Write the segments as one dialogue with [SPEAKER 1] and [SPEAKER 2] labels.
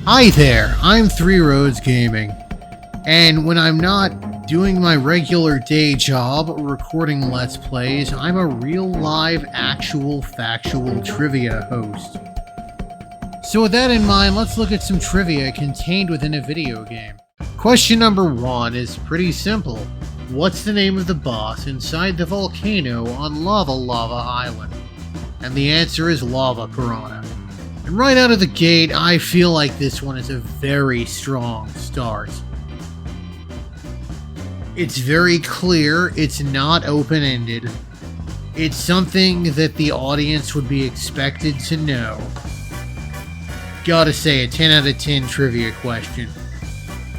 [SPEAKER 1] Hi there, I'm Three Roads Gaming, and when I'm not doing my regular day job recording Let's Plays, I'm a real live, actual, factual trivia host. So with that in mind, let's look at some trivia contained within a video game. Question number 1 is pretty simple. What's the name of the boss inside the volcano on Lava Island? And the answer is Lava Piranha. And right out of the gate, I feel like this one is a very strong start. It's very clear, it's not open-ended. It's something that the audience would be expected to know. Gotta say, a 10 out of 10 trivia question.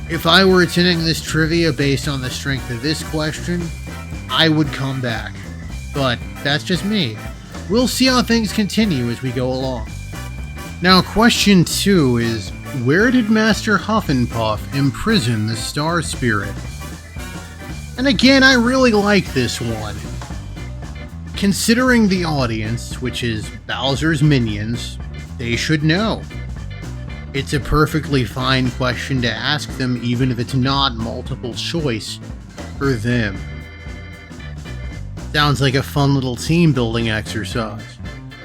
[SPEAKER 1] If I were attending this trivia based on the strength of this question, I would come back. But that's just me. We'll see how things continue as we go along. Now, question 2 is, where did Master Hufflepuff imprison the Star Spirit? And again, I really like this one. Considering the audience, which is Bowser's minions, they should know. It's a perfectly fine question to ask them, even if it's not multiple choice for them. Sounds like a fun little team building exercise.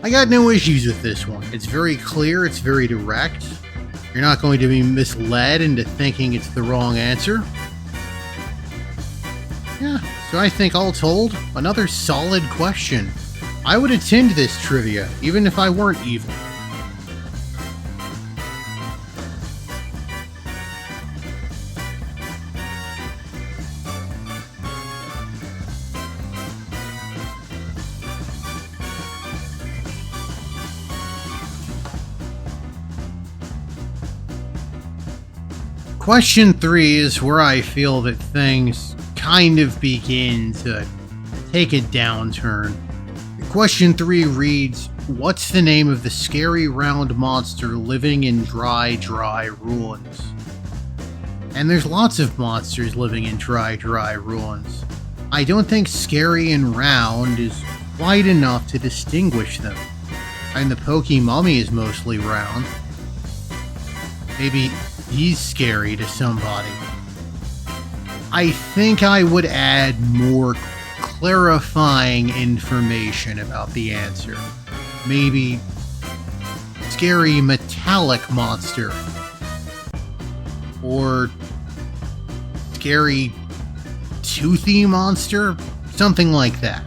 [SPEAKER 1] I got no issues with this one. It's very clear, it's very direct. You're not going to be misled into thinking it's the wrong answer. Yeah, so I think all told, another solid question. I would attend this trivia, even if I weren't evil. Question 3 is where I feel that things kind of begin to take a downturn. Question 3 reads, what's the name of the scary round monster living in dry ruins? And there's lots of monsters living in dry ruins. I don't think scary and round is quite enough to distinguish them. And the Pokemummy is mostly round. Maybe he's scary to somebody. I think I would add more clarifying information about the answer. Maybe scary metallic monster. Or scary toothy monster. Something like that.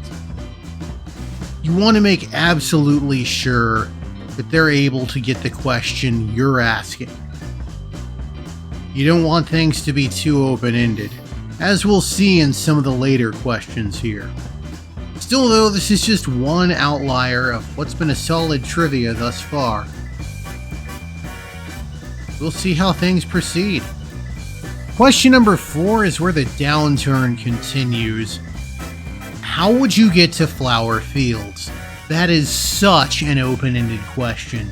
[SPEAKER 1] You want to make absolutely sure that they're able to get the question you're asking. You don't want things to be too open-ended, as we'll see in some of the later questions here. Still though, this is just one outlier of what's been a solid trivia thus far. We'll see how things proceed. Question number 4 is where the downturn continues. How would you get to Flower Fields? That is such an open-ended question,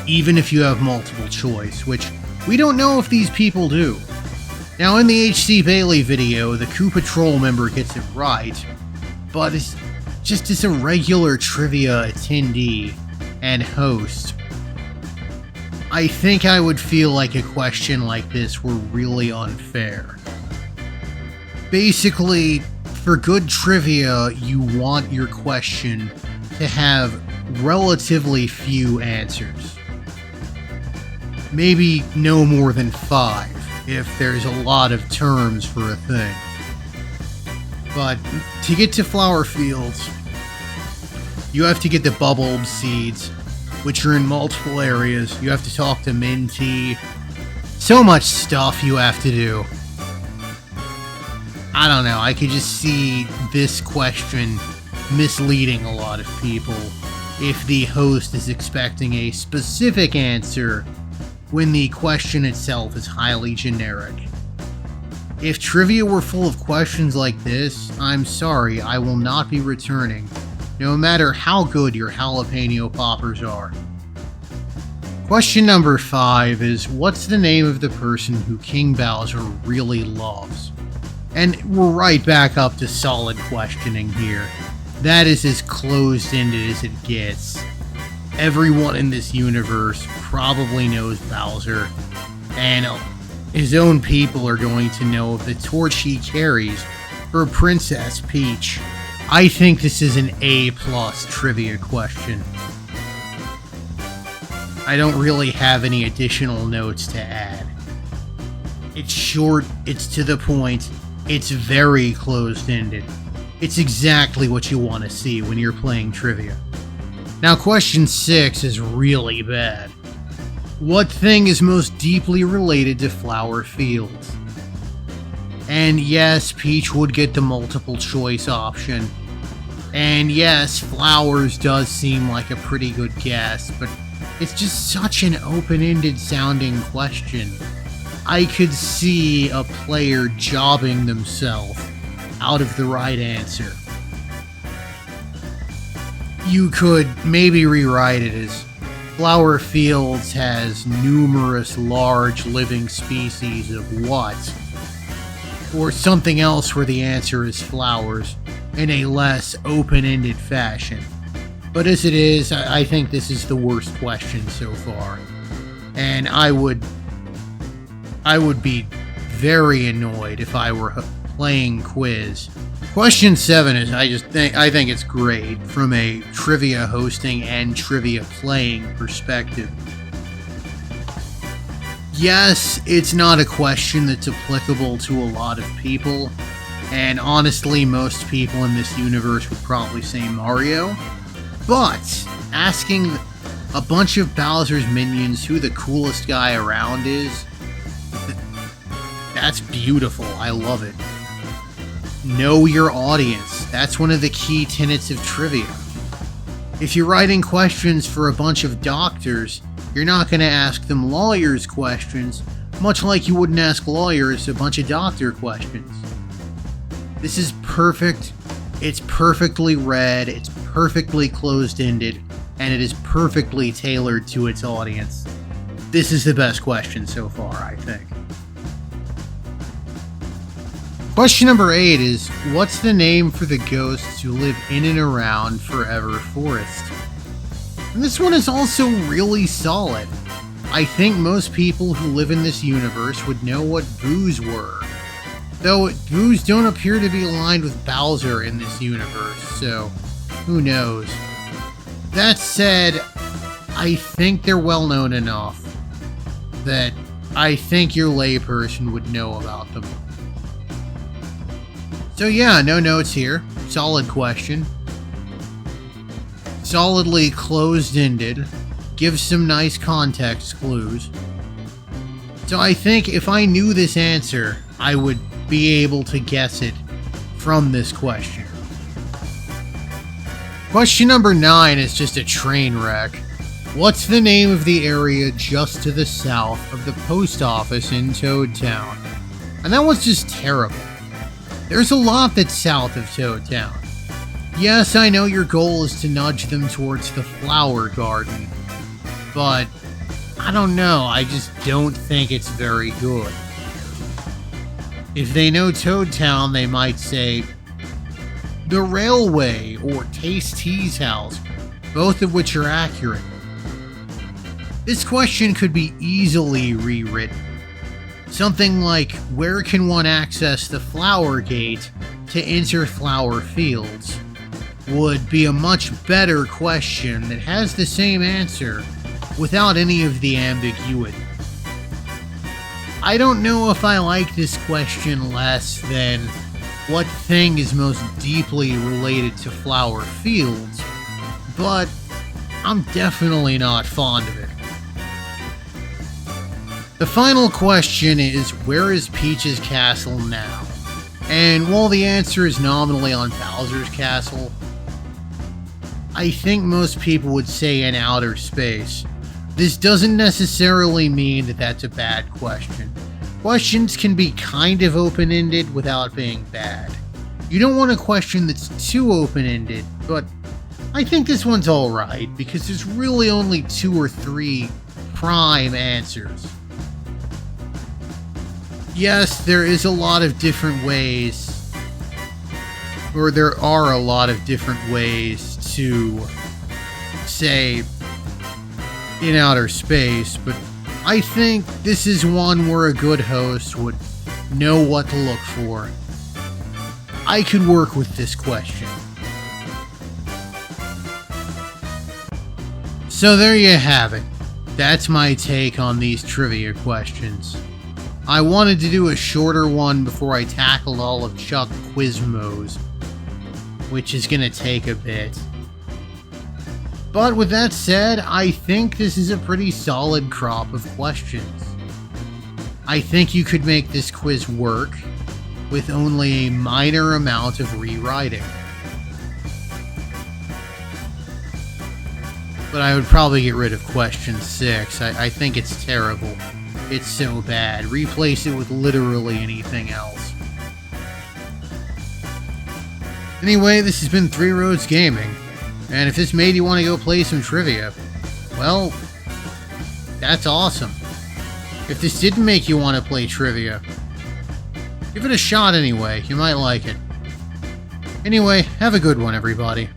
[SPEAKER 1] even if you have multiple choice, which we don't know if these people do. Now, in the H.C. Bailey video, the Coup Patrol member gets it right, but it's just as a regular trivia attendee and host, I think I would feel like a question like this were really unfair. Basically, for good trivia, you want your question to have relatively few answers. Maybe no more than 5, if there's a lot of terms for a thing. But to get to Flower Fields, you have to get the Bubble Seeds, which are in multiple areas. You have to talk to Minty. So much stuff you have to do. I don't know, I could just see this question misleading a lot of people if the host is expecting a specific answer when the question itself is highly generic. If trivia were full of questions like this, I'm sorry, I will not be returning, no matter how good your jalapeno poppers are. Question number 5 is, what's the name of the person who King Bowser really loves? And we're right back up to solid questioning here. That is as closed-ended as it gets. everyone in this universe probably knows Bowser, and his own people are going to know of the torch he carries for Princess Peach. I think this is an A+ trivia question. I don't really have any additional notes to add. It's short, it's to the point, it's very closed-ended. It's exactly what you want to see when you're playing trivia. Now, question 6 is really bad. What thing is most deeply related to flower fields? And yes, Peach would get the multiple choice option. And yes, flowers does seem like a pretty good guess, but it's just such an open-ended sounding question. I could see a player jobbing themselves out of the right answer. You could maybe rewrite it as flower fields has numerous large living species of what? Or something else where the answer is flowers in a less open-ended fashion. But as it is, I think this is the worst question so far. And I would be very annoyed if I were playing quiz. Question 7 is I think it's great from a trivia hosting and trivia playing perspective. Yes, it's not a question that's applicable to a lot of people, and honestly, most people in this universe would probably say Mario. But asking a bunch of Bowser's minions who the coolest guy around is, that's beautiful. I love it. Know your audience. That's one of the key tenets of trivia. If you're writing questions for a bunch of doctors, you're not going to ask them lawyers' questions, much like you wouldn't ask lawyers a bunch of doctor questions. This is perfect. It's perfectly read, it's perfectly closed-ended, and it is perfectly tailored to its audience. This is the best question so far, I think. Question number 8 is, what's the name for the ghosts who live in and around Forever Forest? And this one is also really solid. I think most people who live in this universe would know what boos were. Though boos don't appear to be aligned with Bowser in this universe, so who knows. That said, I think they're well known enough that I think your layperson would know about them. So yeah, no notes here. Solid question. Solidly closed-ended. Gives some nice context clues. So I think if I knew this answer, I would be able to guess it from this question. Question number 9 is just a train wreck. What's the name of the area just to the south of the post office in Toad Town? And that one's just terrible. There's a lot that's south of Toad Town. Yes, I know your goal is to nudge them towards the flower garden, but I don't know, I just don't think it's very good. If they know Toad Town, they might say the railway or Tasty's house, both of which are accurate. This question could be easily rewritten. Something like, where can one access the flower gate to enter flower fields? Would be a much better question that has the same answer without any of the ambiguity. I don't know if I like this question less than what thing is most deeply related to flower fields, but I'm definitely not fond of it. The final question is, where is Peach's castle now? And while the answer is nominally on Bowser's castle, I think most people would say in outer space. This doesn't necessarily mean that that's a bad question. Questions can be kind of open-ended without being bad. You don't want a question that's too open-ended, but I think this one's alright because there's really only 2 or 3 prime answers. Yes, there is a lot of different ways, or there are a lot of different ways to say in outer space, but I think this is one where a good host would know what to look for. I could work with this question. So there you have it. That's my take on these trivia questions. I wanted to do a shorter one before I tackled all of Chuck Quizmo's, which is gonna take a bit. But with that said, I think this is a pretty solid crop of questions. I think you could make this quiz work with only a minor amount of rewriting. But I would probably get rid of question 6. I think it's terrible. It's so bad. Replace it with literally anything else. Anyway, this has been Three Roads Gaming. And if this made you want to go play some trivia, well, that's awesome. If this didn't make you want to play trivia, give it a shot anyway. You might like it. Anyway, have a good one, everybody.